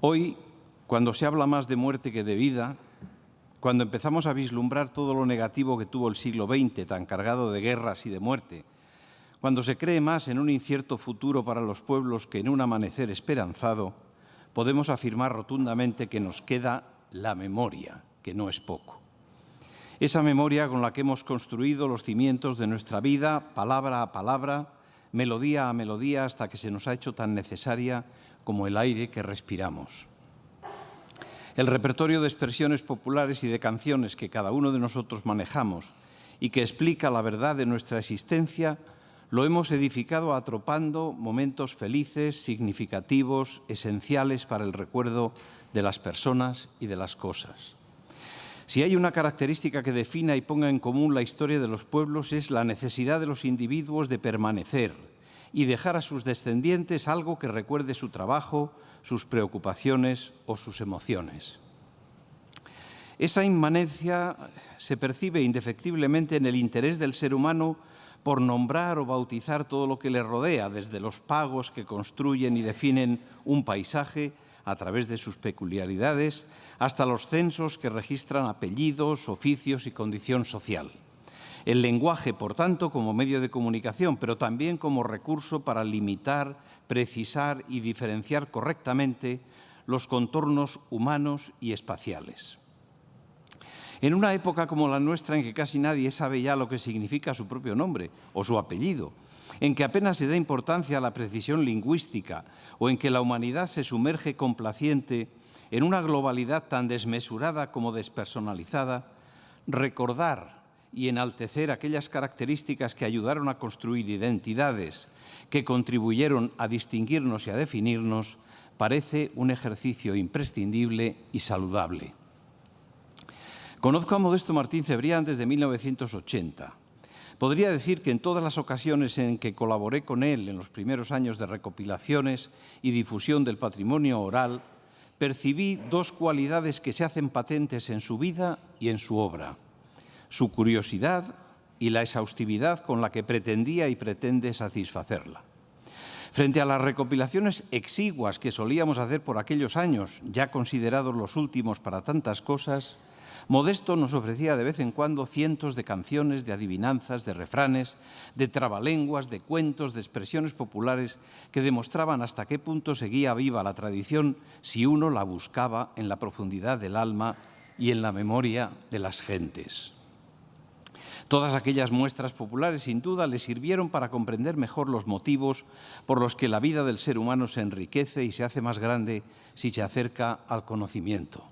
Hoy, cuando se habla más de muerte que de vida, cuando empezamos a vislumbrar todo lo negativo que tuvo el siglo XX, tan cargado de guerras y de muerte, cuando se cree más en un incierto futuro para los pueblos que en un amanecer esperanzado, podemos afirmar rotundamente que nos queda la memoria, que no es poco. Esa memoria con la que hemos construido los cimientos de nuestra vida, palabra a palabra, melodía a melodía, hasta que se nos ha hecho tan necesaria como el aire que respiramos. El repertorio de expresiones populares y de canciones que cada uno de nosotros manejamos y que explica la verdad de nuestra existencia, lo hemos edificado atropando momentos felices, significativos, esenciales para el recuerdo de las personas y de las cosas. Si hay una característica que defina y ponga en común la historia de los pueblos es la necesidad de los individuos de permanecer y dejar a sus descendientes algo que recuerde su trabajo, sus preocupaciones o sus emociones. Esa inmanencia se percibe indefectiblemente en el interés del ser humano por nombrar o bautizar todo lo que le rodea, desde los pagos que construyen y definen un paisaje a través de sus peculiaridades, hasta los censos que registran apellidos, oficios y condición social. El lenguaje, por tanto, como medio de comunicación, pero también como recurso para limitar, precisar y diferenciar correctamente los contornos humanos y espaciales. En una época como la nuestra, en que casi nadie sabe ya lo que significa su propio nombre o su apellido, en que apenas se da importancia a la precisión lingüística o en que la humanidad se sumerge complaciente en una globalidad tan desmesurada como despersonalizada, recordar y enaltecer aquellas características que ayudaron a construir identidades, que contribuyeron a distinguirnos y a definirnos, parece un ejercicio imprescindible y saludable. Conozco a Modesto Martín Cebrián desde 1980. Podría decir que en todas las ocasiones en que colaboré con él en los primeros años de recopilaciones y difusión del patrimonio oral, percibí dos cualidades que se hacen patentes en su vida y en su obra: su curiosidad y la exhaustividad con la que pretendía y pretende satisfacerla. Frente a las recopilaciones exiguas que solíamos hacer por aquellos años, ya considerados los últimos para tantas cosas, Modesto nos ofrecía de vez en cuando cientos de canciones, de adivinanzas, de refranes, de trabalenguas, de cuentos, de expresiones populares que demostraban hasta qué punto seguía viva la tradición si uno la buscaba en la profundidad del alma y en la memoria de las gentes. Todas aquellas muestras populares, sin duda, le sirvieron para comprender mejor los motivos por los que la vida del ser humano se enriquece y se hace más grande si se acerca al conocimiento.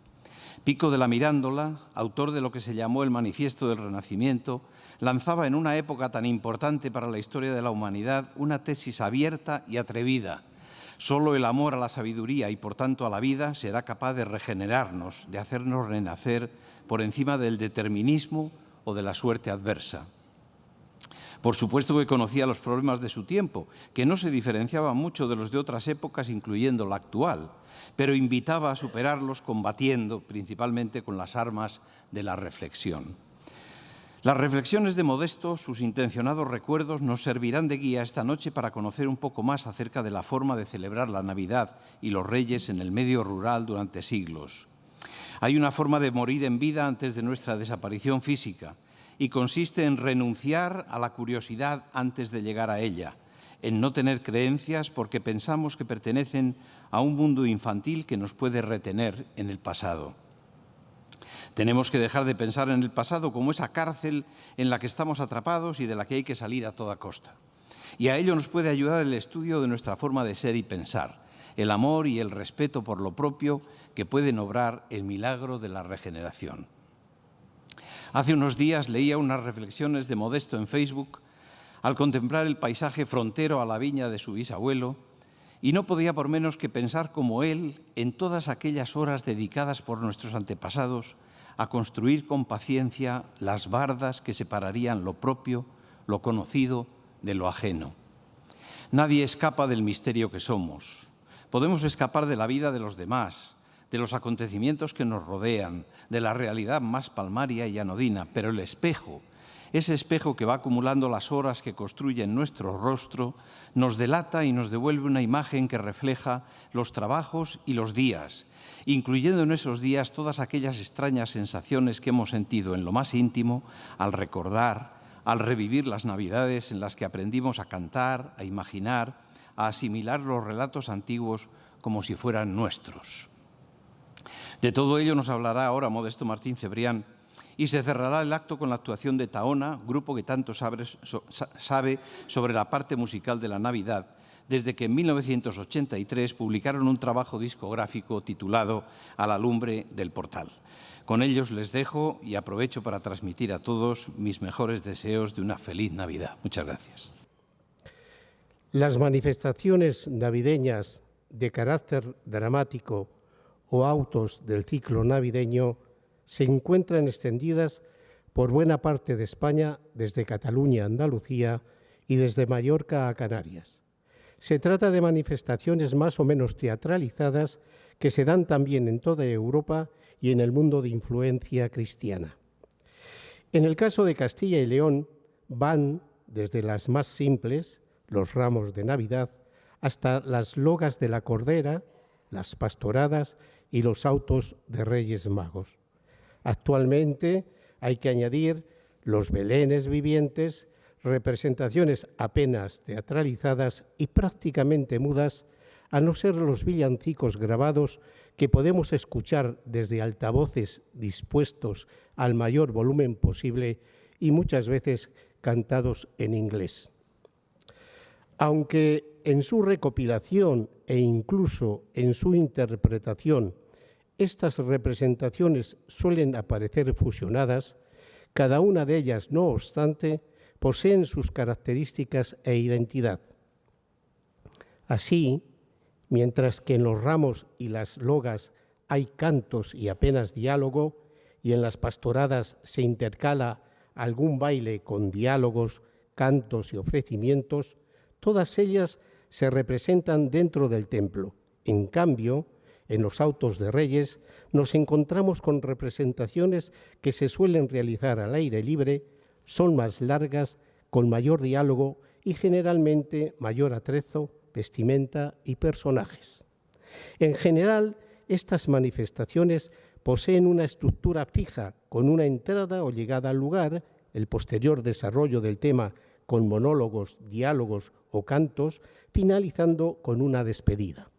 Pico de la Mirándola, autor de lo que se llamó el Manifiesto del Renacimiento, lanzaba en una época tan importante para la historia de la humanidad una tesis abierta y atrevida. Solo el amor a la sabiduría y, por tanto, a la vida será capaz de regenerarnos, de hacernos renacer por encima del determinismo o de la suerte adversa. Por supuesto que conocía los problemas de su tiempo, que no se diferenciaban mucho de los de otras épocas, incluyendo la actual, pero invitaba a superarlos combatiendo principalmente con las armas de la reflexión. Las reflexiones de Modesto, sus intencionados recuerdos, nos servirán de guía esta noche para conocer un poco más acerca de la forma de celebrar la Navidad y los Reyes en el medio rural durante siglos. Hay una forma de morir en vida antes de nuestra desaparición física y consiste en renunciar a la curiosidad antes de llegar a ella, en no tener creencias porque pensamos que pertenecen a un mundo infantil que nos puede retener en el pasado. Tenemos que dejar de pensar en el pasado como esa cárcel en la que estamos atrapados y de la que hay que salir a toda costa. Y a ello nos puede ayudar el estudio de nuestra forma de ser y pensar, el amor y el respeto por lo propio que pueden obrar el milagro de la regeneración. Hace unos días leía unas reflexiones de Modesto en Facebook al contemplar el paisaje frontero a la viña de su bisabuelo, y no podía por menos que pensar como él en todas aquellas horas dedicadas por nuestros antepasados a construir con paciencia las bardas que separarían lo propio, lo conocido, de lo ajeno. Nadie escapa del misterio que somos. Podemos escapar de la vida de los demás, de los acontecimientos que nos rodean, de la realidad más palmaria y anodina, pero el espejo ese espejo que va acumulando las horas que construyen nuestro rostro, nos delata y nos devuelve una imagen que refleja los trabajos y los días, incluyendo en esos días todas aquellas extrañas sensaciones que hemos sentido en lo más íntimo al recordar, al revivir las Navidades en las que aprendimos a cantar, a imaginar, a asimilar los relatos antiguos como si fueran nuestros. De todo ello nos hablará ahora Modesto Martín Cebrián, y se cerrará el acto con la actuación de Tahona, grupo que tanto sabe sobre la parte musical de la Navidad, desde que en 1983 publicaron un trabajo discográfico titulado A la lumbre del portal. Con ellos les dejo y aprovecho para transmitir a todos mis mejores deseos de una feliz Navidad. Muchas gracias. Las manifestaciones navideñas de carácter dramático o autos del ciclo navideño se encuentran extendidas por buena parte de España, desde Cataluña a Andalucía y desde Mallorca a Canarias. Se trata de manifestaciones más o menos teatralizadas que se dan también en toda Europa y en el mundo de influencia cristiana. En el caso de Castilla y León, van desde las más simples, los ramos de Navidad, hasta las logas de la Cordera, las pastoradas y los autos de Reyes Magos. Actualmente hay que añadir los belenes vivientes, representaciones apenas teatralizadas y prácticamente mudas, a no ser los villancicos grabados que podemos escuchar desde altavoces dispuestos al mayor volumen posible y muchas veces cantados en inglés. Aunque en su recopilación e incluso en su interpretación estas representaciones suelen aparecer fusionadas, cada una de ellas, no obstante, poseen sus características e identidad. Así, mientras que en los ramos y las logas hay cantos y apenas diálogo, y en las pastoradas se intercala algún baile con diálogos, cantos y ofrecimientos, todas ellas se representan dentro del templo. En cambio, en los autos de Reyes nos encontramos con representaciones que se suelen realizar al aire libre, son más largas, con mayor diálogo y generalmente mayor atrezo, vestimenta y personajes. En general, estas manifestaciones poseen una estructura fija con una entrada o llegada al lugar, el posterior desarrollo del tema con monólogos, diálogos o cantos, finalizando con una despedida.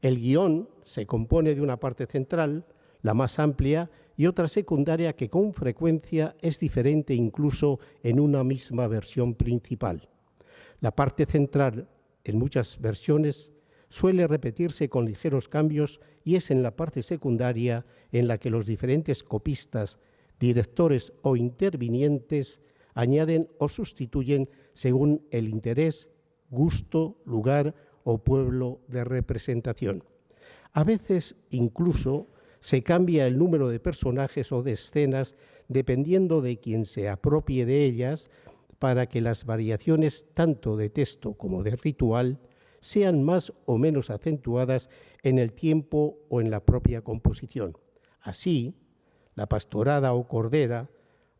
El guión se compone de una parte central, la más amplia, y otra secundaria que con frecuencia es diferente incluso en una misma versión principal. La parte central, en muchas versiones, suele repetirse con ligeros cambios y es en la parte secundaria en la que los diferentes copistas, directores o intervinientes añaden o sustituyen según el interés, gusto, lugar o pueblo de representación. A veces incluso se cambia el número de personajes o de escenas dependiendo de quien se apropie de ellas para que las variaciones tanto de texto como de ritual sean más o menos acentuadas en el tiempo o en la propia composición. Así, la pastorada o cordera,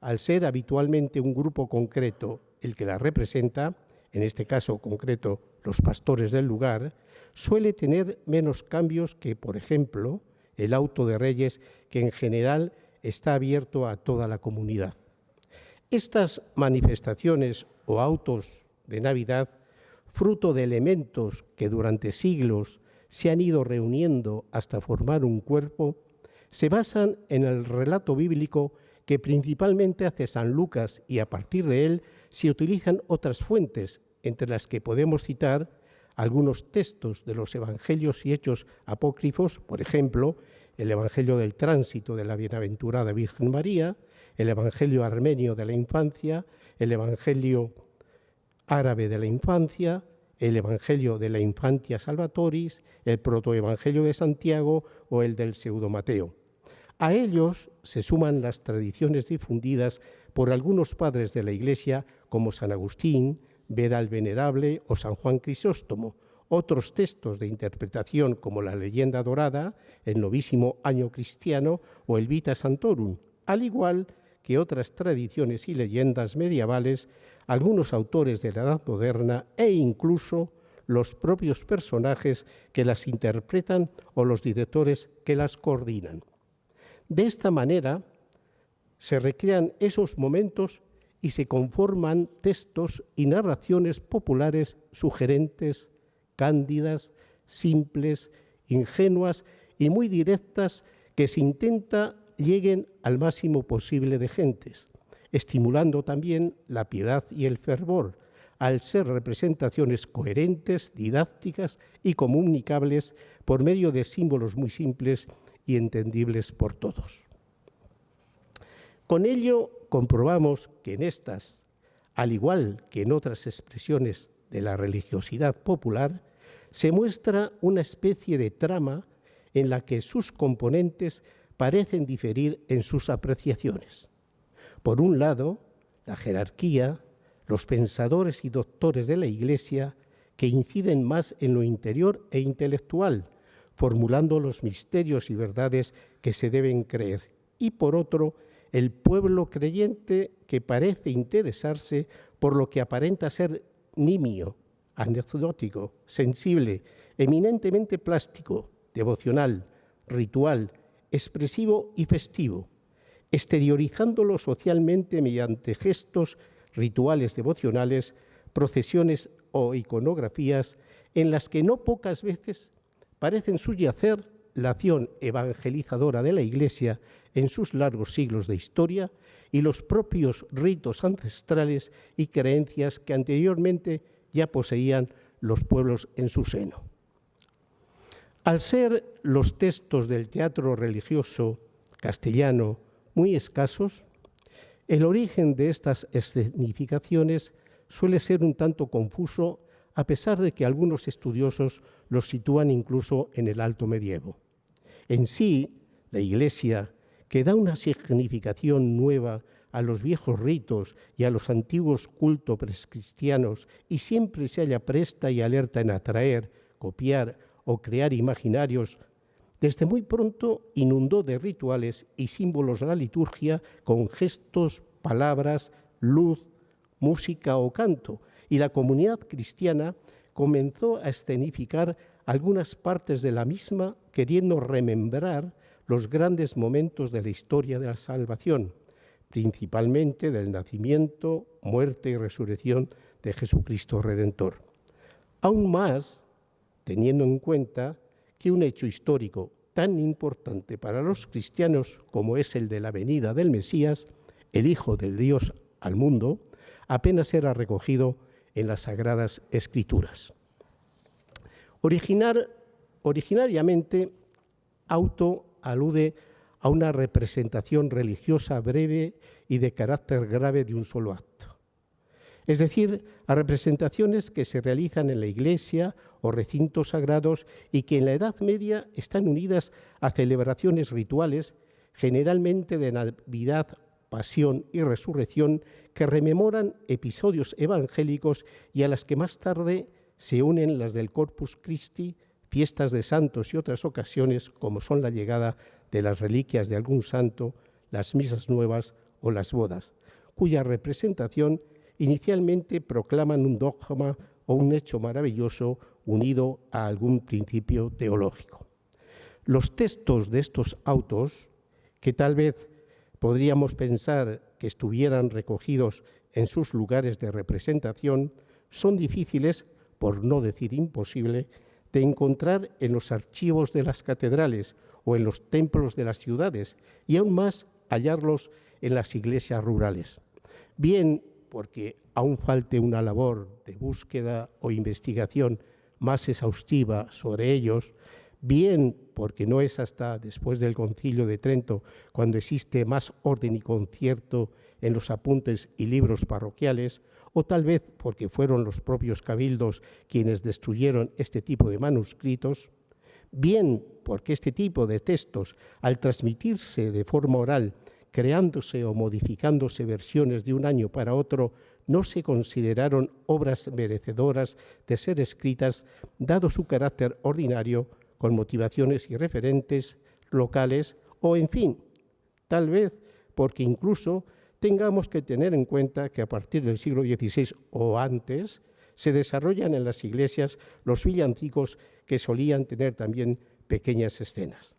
al ser habitualmente un grupo concreto el que la representa, en este caso concreto los pastores del lugar, suele tener menos cambios que, por ejemplo, el auto de Reyes, que en general está abierto a toda la comunidad. Estas manifestaciones o autos de Navidad, fruto de elementos que durante siglos se han ido reuniendo hasta formar un cuerpo, se basan en el relato bíblico que principalmente hace San Lucas, y a partir de él se utilizan otras fuentes, entre las que podemos citar algunos textos de los Evangelios y Hechos apócrifos, por ejemplo, el Evangelio del Tránsito de la Bienaventurada Virgen María, el Evangelio armenio de la infancia, el Evangelio árabe de la infancia, el Evangelio de la Infantia Salvatoris, el Protoevangelio de Santiago o el del Pseudo-Mateo. A ellos se suman las tradiciones difundidas por algunos padres de la Iglesia como San Agustín, Beda el Venerable o San Juan Crisóstomo, otros textos de interpretación como la Leyenda Dorada, el Novísimo Año Cristiano o el Vita Sanctorum, al igual que otras tradiciones y leyendas medievales, algunos autores de la Edad Moderna e incluso los propios personajes que las interpretan o los directores que las coordinan. De esta manera se recrean esos momentos y se conforman textos y narraciones populares sugerentes, cándidas, simples, ingenuas y muy directas que se intenta lleguen al máximo posible de gentes, estimulando también la piedad y el fervor, al ser representaciones coherentes, didácticas y comunicables por medio de símbolos muy simples y entendibles por todos. Con ello comprobamos que en estas, al igual que en otras expresiones de la religiosidad popular, se muestra una especie de trama en la que sus componentes parecen diferir en sus apreciaciones. Por un lado, la jerarquía, los pensadores y doctores de la Iglesia que inciden más en lo interior e intelectual, formulando los misterios y verdades que se deben creer. Y por otro, el pueblo creyente que parece interesarse por lo que aparenta ser nimio, anecdótico, sensible, eminentemente plástico, devocional, ritual, expresivo y festivo, exteriorizándolo socialmente mediante gestos, rituales devocionales, procesiones o iconografías en las que no pocas veces parecen subyacer la acción evangelizadora de la Iglesia en sus largos siglos de historia y los propios ritos ancestrales y creencias que anteriormente ya poseían los pueblos en su seno. Al ser los textos del teatro religioso castellano muy escasos, el origen de estas escenificaciones suele ser un tanto confuso, a pesar de que algunos estudiosos los sitúan incluso en el Alto Medievo. En sí, la Iglesia, que da una significación nueva a los viejos ritos y a los antiguos cultos precristianos y siempre se halla presta y alerta en atraer, copiar o crear imaginarios, desde muy pronto inundó de rituales y símbolos la liturgia con gestos, palabras, luz, música o canto, y la comunidad cristiana comenzó a escenificar algunas partes de la misma queriendo remembrar los grandes momentos de la historia de la salvación, principalmente del nacimiento, muerte y resurrección de Jesucristo Redentor. Aún más, teniendo en cuenta que un hecho histórico tan importante para los cristianos como es el de la venida del Mesías, el Hijo de Dios al mundo, apenas era recogido en las Sagradas Escrituras. Originariamente, auto alude a una representación religiosa breve y de carácter grave de un solo acto. Es decir, a representaciones que se realizan en la iglesia o recintos sagrados y que en la Edad Media están unidas a celebraciones rituales, generalmente de Navidad, Pasión y Resurrección, que rememoran episodios evangélicos y a las que más tarde se unen las del Corpus Christi, fiestas de santos y otras ocasiones como son la llegada de las reliquias de algún santo, las misas nuevas o las bodas, cuya representación inicialmente proclaman un dogma o un hecho maravilloso unido a algún principio teológico. Los textos de estos autos, que tal vez podríamos pensar que estuvieran recogidos en sus lugares de representación, son difíciles, por no decir imposible, de encontrar en los archivos de las catedrales o en los templos de las ciudades y aún más hallarlos en las iglesias rurales. Bien porque aún falte una labor de búsqueda o investigación más exhaustiva sobre ellos, bien porque no es hasta después del Concilio de Trento cuando existe más orden y concierto en los apuntes y libros parroquiales, o tal vez porque fueron los propios cabildos quienes destruyeron este tipo de manuscritos, bien porque este tipo de textos, al transmitirse de forma oral, creándose o modificándose versiones de un año para otro, no se consideraron obras merecedoras de ser escritas, dado su carácter ordinario, con motivaciones y referentes locales, o en fin, tal vez porque incluso tengamos que tener en cuenta que a partir del siglo XVI o antes se desarrollan en las iglesias los villancicos que solían tener también pequeñas escenas.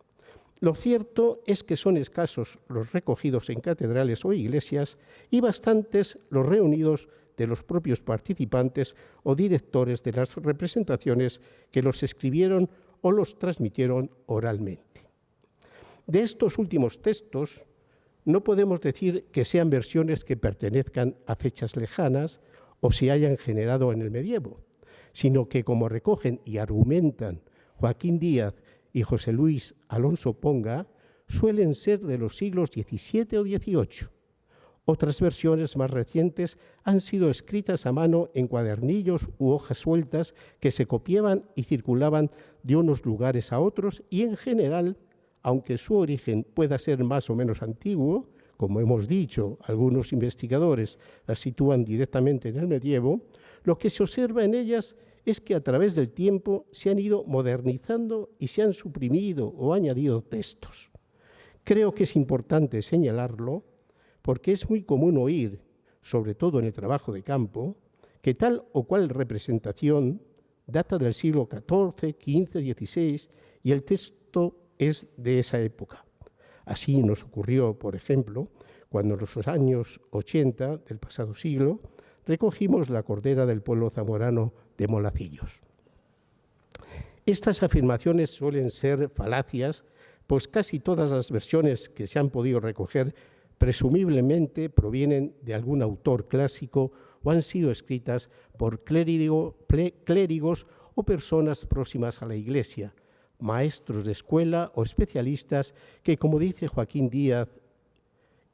Lo cierto es que son escasos los recogidos en catedrales o iglesias y bastantes los reunidos de los propios participantes o directores de las representaciones que los escribieron o los transmitieron oralmente. De estos últimos textos no podemos decir que sean versiones que pertenezcan a fechas lejanas o se hayan generado en el medievo, sino que, como recogen y argumentan Joaquín Díaz y José Luis Alonso Ponga, suelen ser de los siglos XVII o XVIII. Otras versiones más recientes han sido escritas a mano en cuadernillos u hojas sueltas que se copiaban y circulaban de unos lugares a otros y, en general, aunque su origen pueda ser más o menos antiguo, como hemos dicho, algunos investigadores las sitúan directamente en el medievo, lo que se observa en ellas es que a través del tiempo se han ido modernizando y se han suprimido o añadido textos. Creo que es importante señalarlo porque es muy común oír, sobre todo en el trabajo de campo, que tal o cual representación data del siglo XIV, XV, XVI y el texto es de esa época. Así nos ocurrió, por ejemplo, cuando en los años 80 del pasado siglo recogimos la cordera del pueblo zamorano de Molacillos. Estas afirmaciones suelen ser falacias, pues casi todas las versiones que se han podido recoger presumiblemente provienen de algún autor clásico o han sido escritas por clérigos o personas próximas a la Iglesia, maestros de escuela o especialistas que, como dice Joaquín Díaz,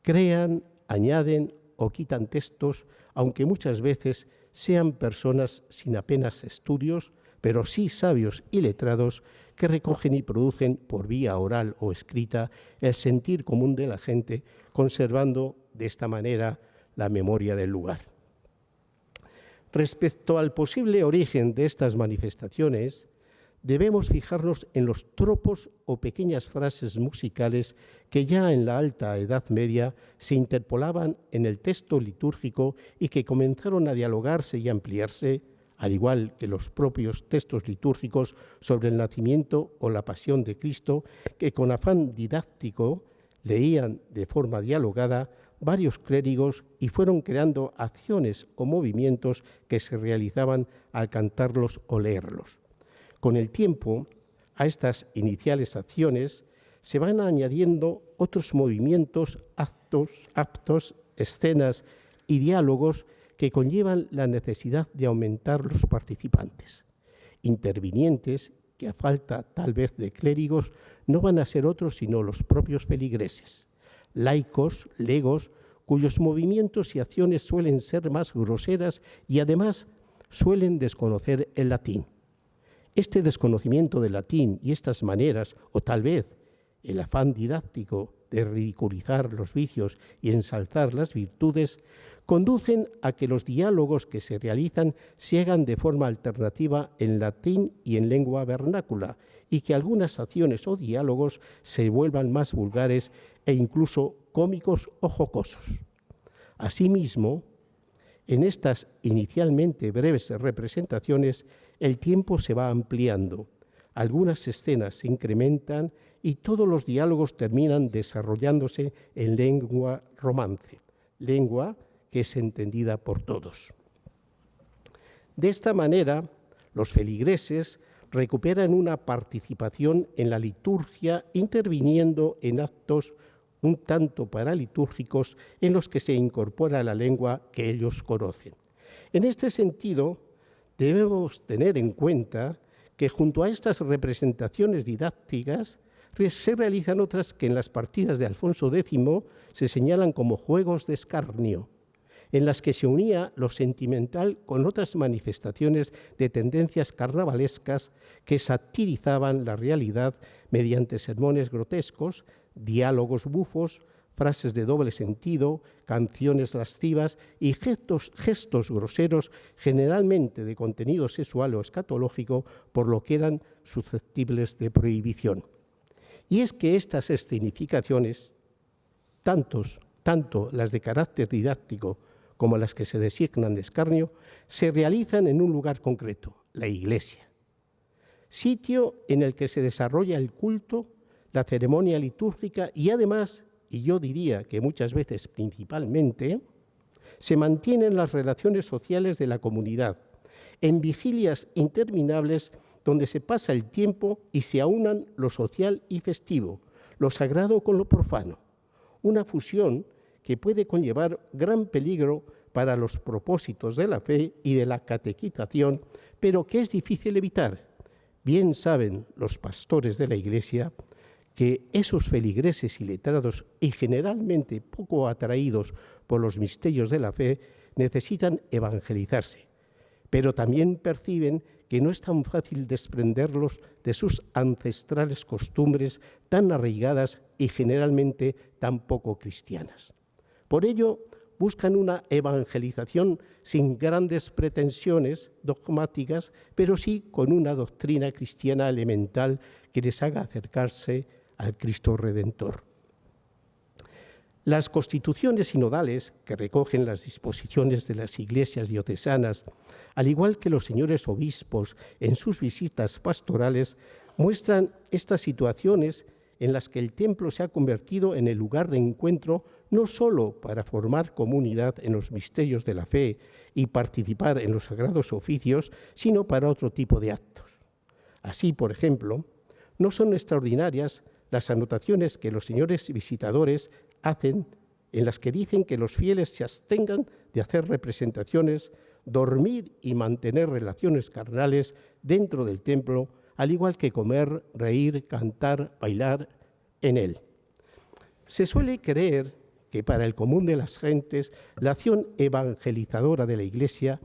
crean, añaden o quitan textos, aunque muchas veces sean personas sin apenas estudios, pero sí sabios y letrados que recogen y producen por vía oral o escrita el sentir común de la gente, conservando de esta manera la memoria del lugar. Respecto al posible origen de estas manifestaciones, debemos fijarnos en los tropos o pequeñas frases musicales que ya en la Alta Edad Media se interpolaban en el texto litúrgico y que comenzaron a dialogarse y ampliarse, al igual que los propios textos litúrgicos sobre el nacimiento o la pasión de Cristo, que con afán didáctico leían de forma dialogada varios clérigos y fueron creando acciones o movimientos que se realizaban al cantarlos o leerlos. Con el tiempo, a estas iniciales acciones se van añadiendo otros movimientos, actos, escenas y diálogos que conllevan la necesidad de aumentar los participantes. Intervinientes que, a falta tal vez de clérigos, no van a ser otros sino los propios feligreses, laicos, legos, cuyos movimientos y acciones suelen ser más groseras y además suelen desconocer el latín. Este desconocimiento del latín y estas maneras, o tal vez el afán didáctico de ridiculizar los vicios y ensalzar las virtudes, conducen a que los diálogos que se realizan se hagan de forma alternativa en latín y en lengua vernácula, y que algunas acciones o diálogos se vuelvan más vulgares e incluso cómicos o jocosos. Asimismo, en estas inicialmente breves representaciones, el tiempo se va ampliando, algunas escenas se incrementan y todos los diálogos terminan desarrollándose en lengua romance, lengua que es entendida por todos. De esta manera, los feligreses recuperan una participación en la liturgia interviniendo en actos un tanto paralitúrgicos en los que se incorpora la lengua que ellos conocen. En este sentido, debemos tener en cuenta que junto a estas representaciones didácticas se realizan otras que en las partidas de Alfonso X se señalan como juegos de escarnio, en las que se unía lo sentimental con otras manifestaciones de tendencias carnavalescas que satirizaban la realidad mediante sermones grotescos, diálogos bufos, frases de doble sentido, canciones lascivas y gestos groseros, generalmente de contenido sexual o escatológico, por lo que eran susceptibles de prohibición. Y es que estas escenificaciones, tantos tanto las de carácter didáctico como las que se designan de escarnio, se realizan en un lugar concreto, la iglesia, sitio en el que se desarrolla el culto, la ceremonia litúrgica y además, y yo diría que muchas veces principalmente, se mantienen las relaciones sociales de la comunidad, en vigilias interminables donde se pasa el tiempo y se aunan lo social y festivo, lo sagrado con lo profano, una fusión que puede conllevar gran peligro para los propósitos de la fe y de la catequización, pero que es difícil evitar. Bien saben los pastores de la Iglesia que esos feligreses y letrados, y generalmente poco atraídos por los misterios de la fe, necesitan evangelizarse, pero también perciben que no es tan fácil desprenderlos de sus ancestrales costumbres tan arraigadas y generalmente tan poco cristianas. Por ello, buscan una evangelización sin grandes pretensiones dogmáticas, pero sí con una doctrina cristiana elemental que les haga acercarse al Cristo Redentor. Las constituciones sinodales, que recogen las disposiciones de las iglesias diocesanas, al igual que los señores obispos en sus visitas pastorales, muestran estas situaciones en las que el templo se ha convertido en el lugar de encuentro no solo para formar comunidad en los misterios de la fe y participar en los sagrados oficios, sino para otro tipo de actos. Así, por ejemplo, no son extraordinarias las anotaciones que los señores visitadores hacen en las que dicen que los fieles se abstengan de hacer representaciones, dormir y mantener relaciones carnales dentro del templo, al igual que comer, reír, cantar, bailar en él. Se suele creer que para el común de las gentes la acción evangelizadora de la Iglesia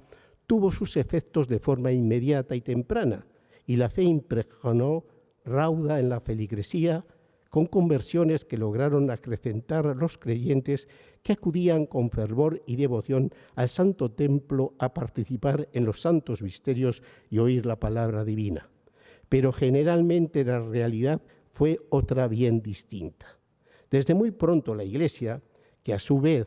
tuvo sus efectos de forma inmediata y temprana, y la fe impregnó rauda en la feligresía, con conversiones que lograron acrecentar a los creyentes que acudían con fervor y devoción al Santo Templo a participar en los santos misterios y oír la palabra divina. Pero generalmente la realidad fue otra bien distinta. Desde muy pronto la Iglesia, que a su vez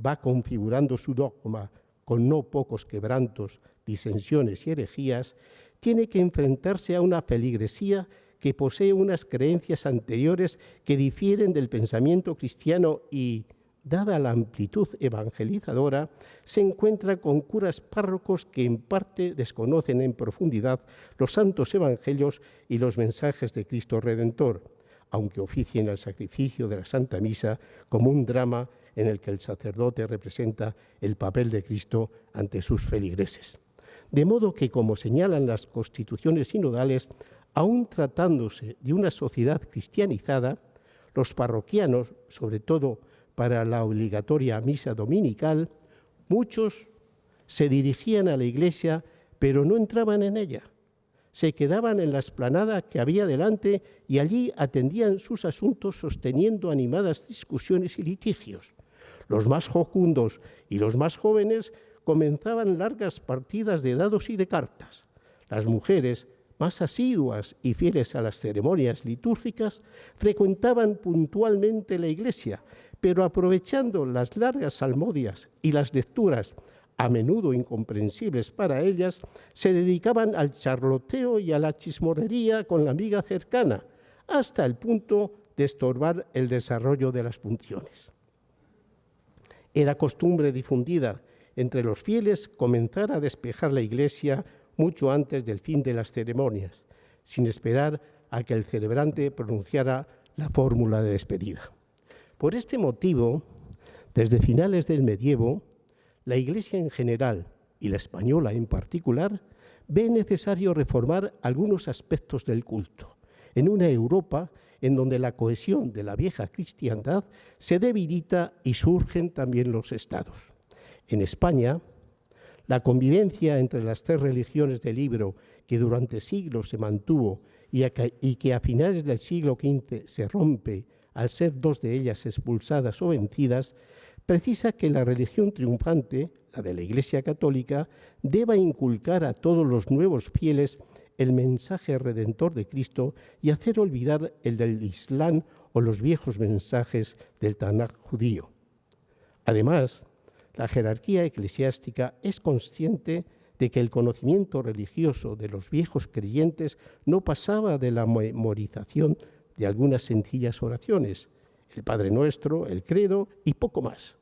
va configurando su dogma con no pocos quebrantos, disensiones y herejías, tiene que enfrentarse a una feligresía que posee unas creencias anteriores que difieren del pensamiento cristiano y, dada la amplitud evangelizadora, se encuentra con curas párrocos que en parte desconocen en profundidad los santos evangelios y los mensajes de Cristo Redentor, aunque oficien el sacrificio de la Santa Misa como un drama en el que el sacerdote representa el papel de Cristo ante sus feligreses. De modo que, como señalan las constituciones sinodales, aún tratándose de una sociedad cristianizada, los parroquianos, sobre todo para la obligatoria misa dominical, muchos se dirigían a la iglesia, pero no entraban en ella. Se quedaban en la explanada que había delante y allí atendían sus asuntos sosteniendo animadas discusiones y litigios. Los más jocundos y los más jóvenes comenzaban largas partidas de dados y de cartas. Las mujeres, más asiduas y fieles a las ceremonias litúrgicas, frecuentaban puntualmente la iglesia, pero aprovechando las largas salmodias y las lecturas, a menudo incomprensibles para ellas, se dedicaban al charloteo y a la chismorrería con la amiga cercana, hasta el punto de estorbar el desarrollo de las funciones. Era costumbre difundida entre los fieles comenzar a despejar la iglesia mucho antes del fin de las ceremonias, sin esperar a que el celebrante pronunciara la fórmula de despedida. Por este motivo, desde finales del medievo, la Iglesia en general y la española en particular ve necesario reformar algunos aspectos del culto, en una Europa en donde la cohesión de la vieja cristiandad se debilita y surgen también los estados. En España, la convivencia entre las tres religiones del libro, que durante siglos se mantuvo y que a finales del siglo XV se rompe al ser dos de ellas expulsadas o vencidas, precisa que la religión triunfante, la de la Iglesia Católica, deba inculcar a todos los nuevos fieles el mensaje redentor de Cristo y hacer olvidar el del Islam o los viejos mensajes del Tanaj judío. Además, la jerarquía eclesiástica es consciente de que el conocimiento religioso de los viejos creyentes no pasaba de la memorización de algunas sencillas oraciones, el Padre Nuestro, el Credo y poco más,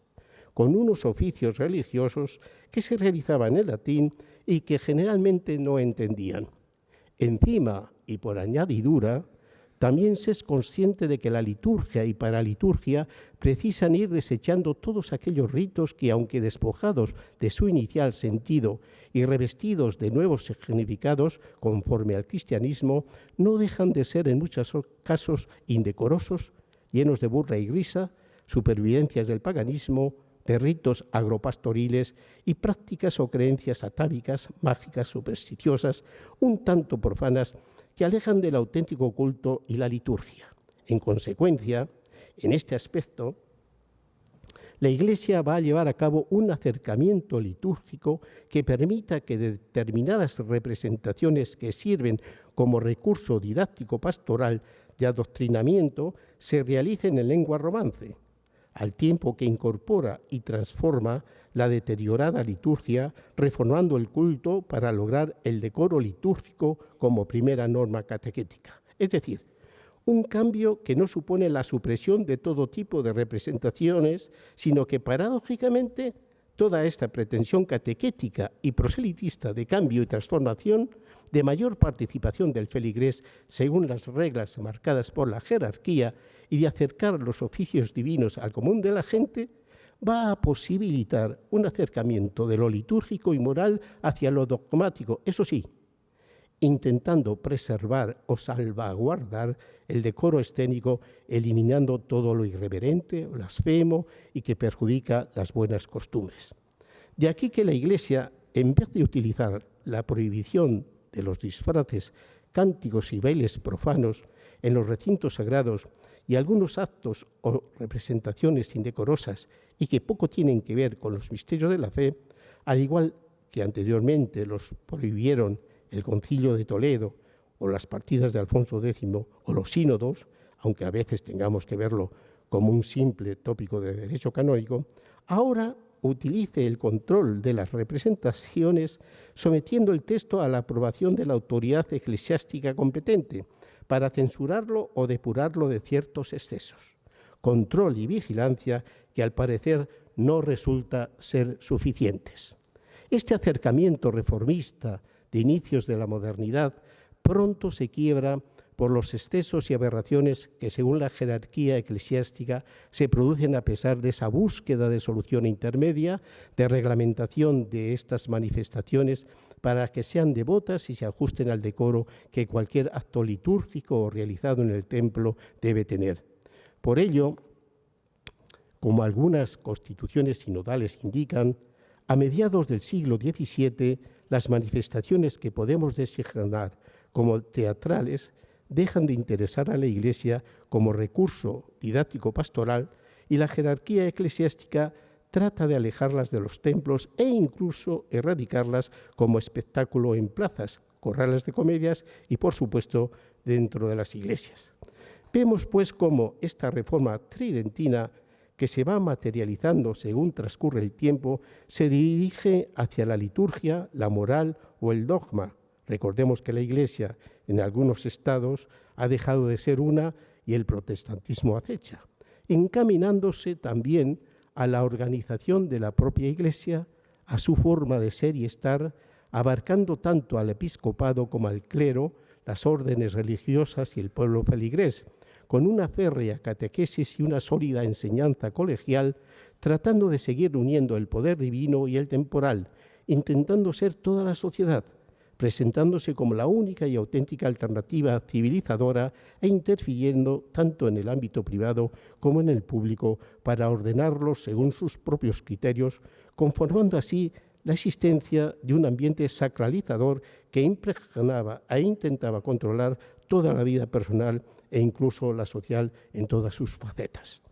con unos oficios religiosos que se realizaban en latín y que generalmente no entendían. Encima, y por añadidura, también se es consciente de que la liturgia y paraliturgia precisan ir desechando todos aquellos ritos que, aunque despojados de su inicial sentido y revestidos de nuevos significados conforme al cristianismo, no dejan de ser en muchos casos indecorosos, llenos de burla y risa, supervivencias del paganismo, de ritos agropastoriles y prácticas o creencias atávicas, mágicas, supersticiosas, un tanto profanas, que alejan del auténtico culto y la liturgia. En consecuencia, en este aspecto, la Iglesia va a llevar a cabo un acercamiento litúrgico que permita que determinadas representaciones que sirven como recurso didáctico pastoral de adoctrinamiento se realicen en lengua romance, al tiempo que incorpora y transforma la deteriorada liturgia, reformando el culto para lograr el decoro litúrgico como primera norma catequética. Es decir, un cambio que no supone la supresión de todo tipo de representaciones, sino que paradójicamente toda esta pretensión catequética y proselitista de cambio y transformación, de mayor participación del feligrés según las reglas marcadas por la jerarquía y de acercar los oficios divinos al común de la gente, va a posibilitar un acercamiento de lo litúrgico y moral hacia lo dogmático, eso sí, intentando preservar o salvaguardar el decoro escénico, eliminando todo lo irreverente, blasfemo y que perjudica las buenas costumbres. De aquí que la Iglesia, en vez de utilizar la prohibición de los disfraces, cánticos y bailes profanos en los recintos sagrados y algunos actos o representaciones indecorosas y que poco tienen que ver con los misterios de la fe, al igual que anteriormente los prohibieron el Concilio de Toledo o las partidas de Alfonso X o los sínodos, aunque a veces tengamos que verlo como un simple tópico de derecho canónico, ahora utilice el control de las representaciones sometiendo el texto a la aprobación de la autoridad eclesiástica competente para censurarlo o depurarlo de ciertos excesos. Control y vigilancia que al parecer no resulta ser suficientes. Este acercamiento reformista de inicios de la modernidad pronto se quiebra por los excesos y aberraciones que, según la jerarquía eclesiástica, se producen a pesar de esa búsqueda de solución intermedia, de reglamentación de estas manifestaciones para que sean devotas y se ajusten al decoro que cualquier acto litúrgico o realizado en el templo debe tener. Por ello, como algunas constituciones sinodales indican, a mediados del siglo XVII, las manifestaciones que podemos designar como teatrales dejan de interesar a la Iglesia como recurso didáctico pastoral y la jerarquía eclesiástica trata de alejarlas de los templos e incluso erradicarlas como espectáculo en plazas, corrales de comedias y, por supuesto, dentro de las iglesias. Vemos, pues, cómo esta reforma tridentina, que se va materializando según transcurre el tiempo, se dirige hacia la liturgia, la moral o el dogma. Recordemos que la Iglesia, en algunos estados, ha dejado de ser una y el protestantismo acecha, encaminándose también a la organización de la propia Iglesia, a su forma de ser y estar, abarcando tanto al episcopado como al clero, las órdenes religiosas y el pueblo feligrés, con una férrea catequesis y una sólida enseñanza colegial, tratando de seguir uniendo el poder divino y el temporal, intentando ser toda la sociedad, presentándose como la única y auténtica alternativa civilizadora e interfiriendo tanto en el ámbito privado como en el público para ordenarlos según sus propios criterios, conformando así la existencia de un ambiente sacralizador que impregnaba e intentaba controlar toda la vida personal e incluso la social en todas sus facetas.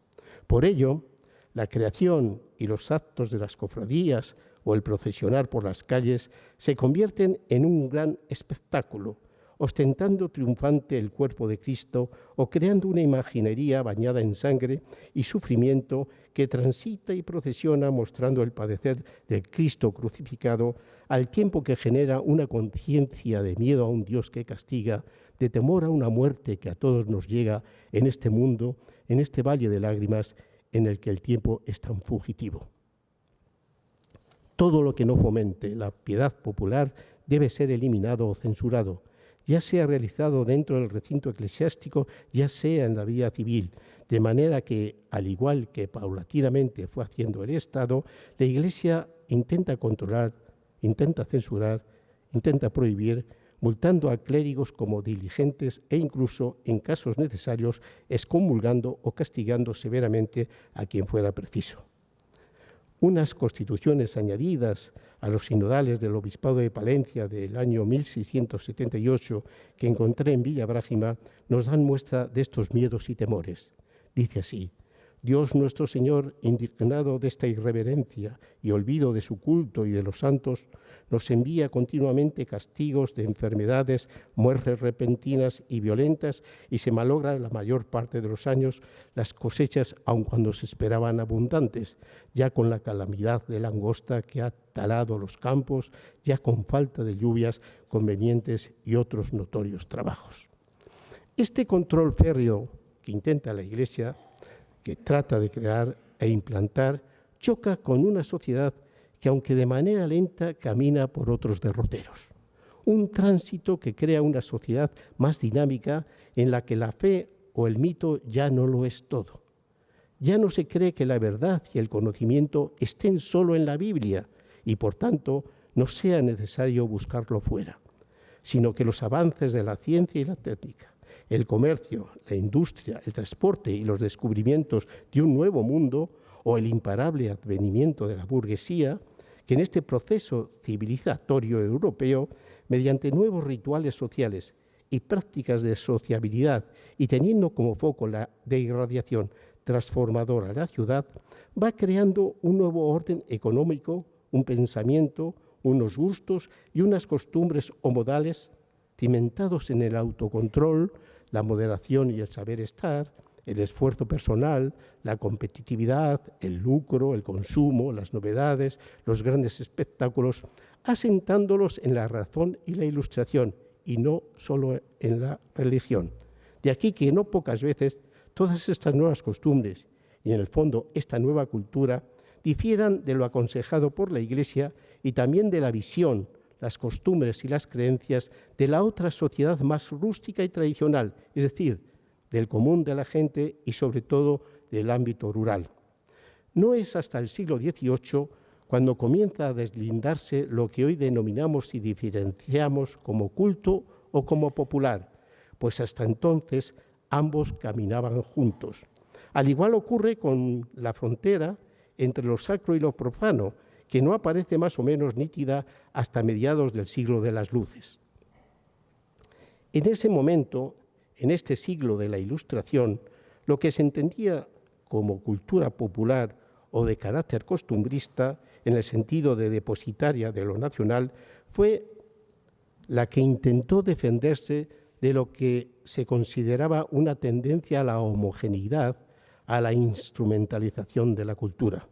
Por ello, la creación y los actos de las cofradías o el procesionar por las calles se convierten en un gran espectáculo, ostentando triunfante el cuerpo de Cristo o creando una imaginería bañada en sangre y sufrimiento que transita y procesiona mostrando el padecer del Cristo crucificado, al tiempo que genera una conciencia de miedo a un Dios que castiga, de temor a una muerte que a todos nos llega en este mundo, en este valle de lágrimas en el que el tiempo es tan fugitivo. Todo lo que no fomente la piedad popular debe ser eliminado o censurado, ya sea realizado dentro del recinto eclesiástico, ya sea en la vida civil, de manera que, al igual que paulatinamente fue haciendo el Estado, la Iglesia intenta controlar, intenta censurar, intenta prohibir, multando a clérigos como diligentes e incluso, en casos necesarios, excomulgando o castigando severamente a quien fuera preciso. Unas constituciones añadidas a los sinodales del Obispado de Palencia del año 1678 que encontré en Villabrágima nos dan muestra de estos miedos y temores. Dice así: Dios nuestro Señor, indignado de esta irreverencia y olvido de su culto y de los santos, nos envía continuamente castigos de enfermedades, muertes repentinas y violentas, y se malogra la mayor parte de los años las cosechas, aun cuando se esperaban abundantes, ya con la calamidad de la langosta que ha talado los campos, ya con falta de lluvias convenientes y otros notorios trabajos. Este control férreo que intenta la Iglesia, que trata de crear e implantar, choca con una sociedad que, aunque de manera lenta, camina por otros derroteros. Un tránsito que crea una sociedad más dinámica en la que la fe o el mito ya no lo es todo. Ya no se cree que la verdad y el conocimiento estén solo en la Biblia y, por tanto, no sea necesario buscarlo fuera, sino que los avances de la ciencia y la técnica, el comercio, la industria, el transporte y los descubrimientos de un nuevo mundo o el imparable advenimiento de la burguesía, que en este proceso civilizatorio europeo, mediante nuevos rituales sociales y prácticas de sociabilidad y teniendo como foco la de irradiación transformadora de la ciudad, va creando un nuevo orden económico, un pensamiento, unos gustos y unas costumbres o modales cimentados en el autocontrol, la moderación y el saber estar, el esfuerzo personal, la competitividad, el lucro, el consumo, las novedades, los grandes espectáculos, asentándolos en la razón y la ilustración, y no solo en la religión. De aquí que no pocas veces todas estas nuevas costumbres, y en el fondo esta nueva cultura, difieran de lo aconsejado por la Iglesia y también de la visión, las costumbres y las creencias de la otra sociedad más rústica y tradicional, es decir, del común de la gente y sobre todo del ámbito rural. No es hasta el siglo XVIII cuando comienza a deslindarse lo que hoy denominamos y diferenciamos como culto o como popular, pues hasta entonces ambos caminaban juntos. Al igual ocurre con la frontera entre lo sacro y lo profano, que no aparece más o menos nítida hasta mediados del siglo de las luces. En ese momento, en este siglo de la Ilustración, lo que se entendía como cultura popular o de carácter costumbrista, en el sentido de depositaria de lo nacional, fue la que intentó defenderse de lo que se consideraba una tendencia a la homogeneidad, a la instrumentalización de la cultura.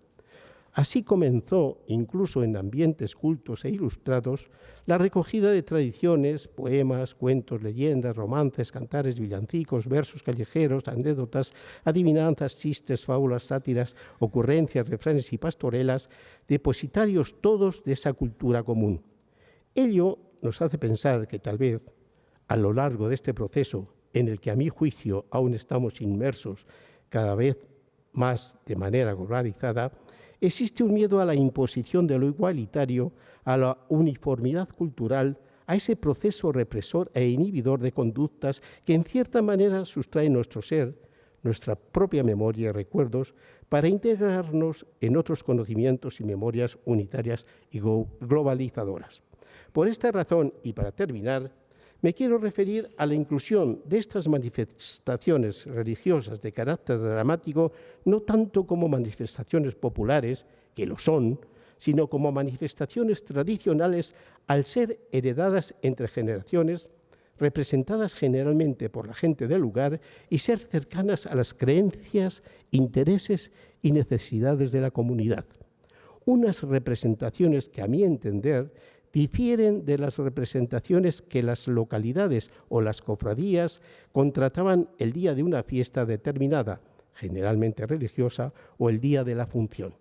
Así comenzó, incluso en ambientes cultos e ilustrados, la recogida de tradiciones, poemas, cuentos, leyendas, romances, cantares, villancicos, versos callejeros, anécdotas, adivinanzas, chistes, fábulas, sátiras, ocurrencias, refranes y pastorelas, depositarios todos de esa cultura común. Ello nos hace pensar que tal vez, a lo largo de este proceso, en el que a mi juicio aún estamos inmersos cada vez más de manera globalizada, existe un miedo a la imposición de lo igualitario, a la uniformidad cultural, a ese proceso represor e inhibidor de conductas que en cierta manera sustrae nuestro ser, nuestra propia memoria y recuerdos, para integrarnos en otros conocimientos y memorias unitarias y globalizadoras. Por esta razón, y para terminar, me quiero referir a la inclusión de estas manifestaciones religiosas de carácter dramático no tanto como manifestaciones populares, que lo son, sino como manifestaciones tradicionales al ser heredadas entre generaciones, representadas generalmente por la gente del lugar y ser cercanas a las creencias, intereses y necesidades de la comunidad. Unas representaciones que, a mi entender, difieren de las representaciones que las localidades o las cofradías contrataban el día de una fiesta determinada, generalmente religiosa, o el día de la función.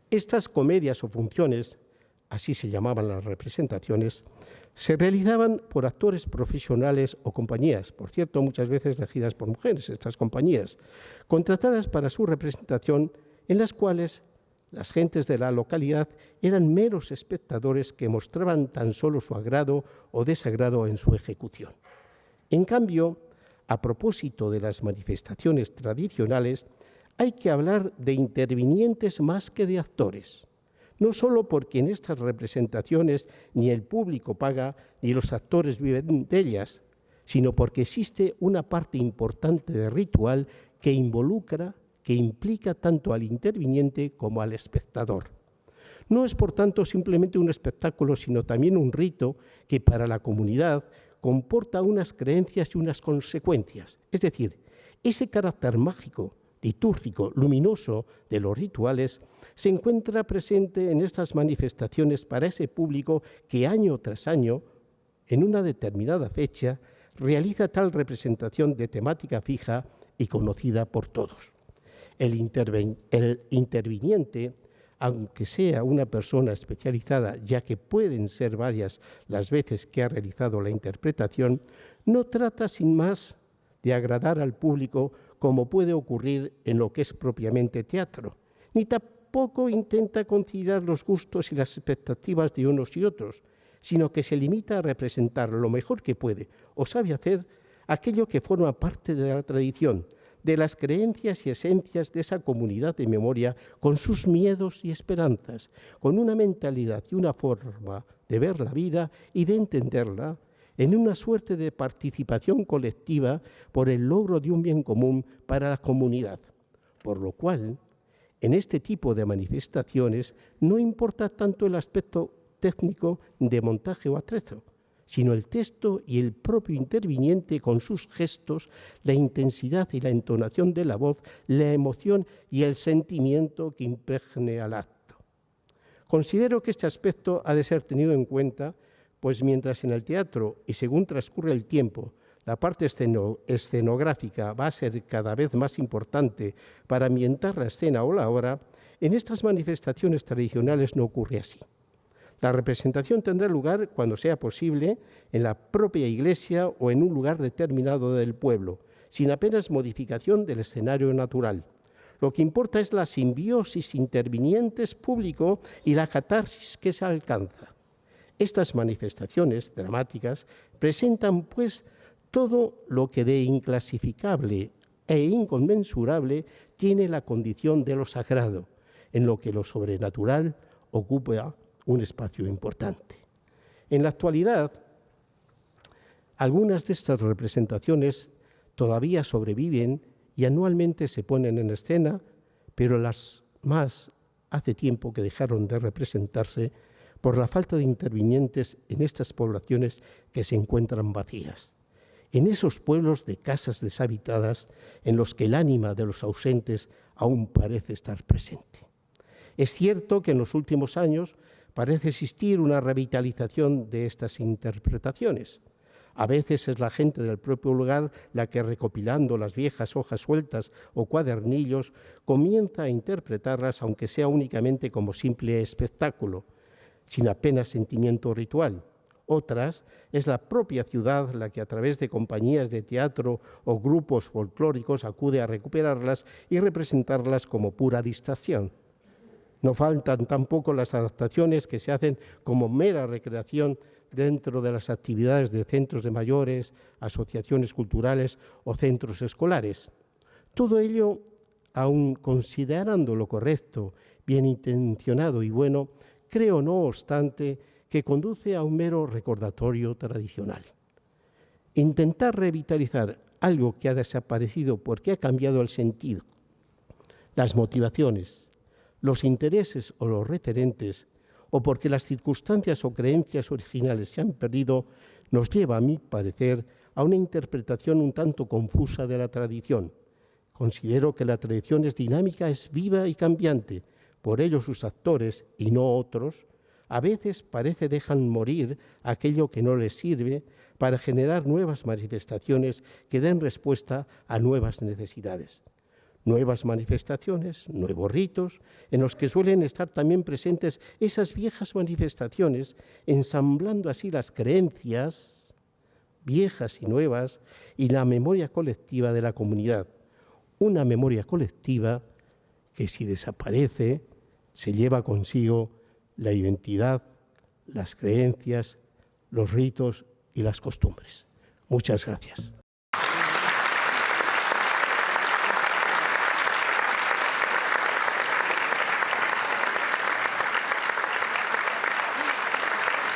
Estas comedias o funciones, así se llamaban las representaciones, se realizaban por actores profesionales o compañías, por cierto, muchas veces regidas por mujeres, estas compañías, contratadas para su representación, en las cuales las gentes de la localidad eran meros espectadores que mostraban tan solo su agrado o desagrado en su ejecución. En cambio, a propósito de las manifestaciones tradicionales, hay que hablar de intervinientes más que de actores, no solo porque en estas representaciones ni el público paga ni los actores viven de ellas, sino porque existe una parte importante de ritual que implica tanto al interviniente como al espectador. No es, por tanto, simplemente un espectáculo, sino también un rito que para la comunidad comporta unas creencias y unas consecuencias. Es decir, ese carácter mágico, litúrgico, luminoso de los rituales se encuentra presente en estas manifestaciones para ese público que año tras año, en una determinada fecha, realiza tal representación de temática fija y conocida por todos. El interviniente, aunque sea una persona especializada, ya que pueden ser varias las veces que ha realizado la interpretación, no trata sin más de agradar al público como puede ocurrir en lo que es propiamente teatro, ni tampoco intenta conciliar los gustos y las expectativas de unos y otros, sino que se limita a representar lo mejor que puede o sabe hacer aquello que forma parte de la tradición, de las creencias y esencias de esa comunidad de memoria, con sus miedos y esperanzas, con una mentalidad y una forma de ver la vida y de entenderla, en una suerte de participación colectiva por el logro de un bien común para la comunidad. Por lo cual, en este tipo de manifestaciones no importa tanto el aspecto técnico de montaje o atrezo, sino el texto y el propio interviniente con sus gestos, la intensidad y la entonación de la voz, la emoción y el sentimiento que impregne al acto. Considero que este aspecto ha de ser tenido en cuenta, pues mientras en el teatro, y según transcurre el tiempo, la parte escenográfica va a ser cada vez más importante para ambientar la escena o la obra, en estas manifestaciones tradicionales no ocurre así. La representación tendrá lugar, cuando sea posible, en la propia iglesia o en un lugar determinado del pueblo, sin apenas modificación del escenario natural. Lo que importa es la simbiosis intervinientes público y la catarsis que se alcanza. Estas manifestaciones dramáticas presentan, pues, todo lo que de inclasificable e inconmensurable tiene la condición de lo sagrado, en lo que lo sobrenatural ocupa un espacio importante. En la actualidad, algunas de estas representaciones todavía sobreviven y anualmente se ponen en escena, pero las más hace tiempo que dejaron de representarse por la falta de intervinientes en estas poblaciones que se encuentran vacías, en esos pueblos de casas deshabitadas en los que el ánima de los ausentes aún parece estar presente. Es cierto que en los últimos años parece existir una revitalización de estas interpretaciones. A veces es la gente del propio lugar la que, recopilando las viejas hojas sueltas o cuadernillos, comienza a interpretarlas, aunque sea únicamente como simple espectáculo, sin apenas sentimiento ritual. Otras es la propia ciudad la que, a través de compañías de teatro o grupos folclóricos, acude a recuperarlas y representarlas como pura distracción. No faltan tampoco las adaptaciones que se hacen como mera recreación dentro de las actividades de centros de mayores, asociaciones culturales o centros escolares. Todo ello, aun considerando lo correcto, bien intencionado y bueno, creo, no obstante, que conduce a un mero recordatorio tradicional. Intentar revitalizar algo que ha desaparecido porque ha cambiado el sentido, las motivaciones, los intereses o los referentes, o porque las circunstancias o creencias originales se han perdido, nos lleva, a mi parecer, a una interpretación un tanto confusa de la tradición. Considero que la tradición es dinámica, es viva y cambiante. Por ello sus actores, y no otros, a veces parece dejan morir aquello que no les sirve para generar nuevas manifestaciones que den respuesta a nuevas necesidades. Nuevas manifestaciones, nuevos ritos, en los que suelen estar también presentes esas viejas manifestaciones, ensamblando así las creencias viejas y nuevas y la memoria colectiva de la comunidad. Una memoria colectiva que, si desaparece, se lleva consigo la identidad, las creencias, los ritos y las costumbres. Muchas gracias.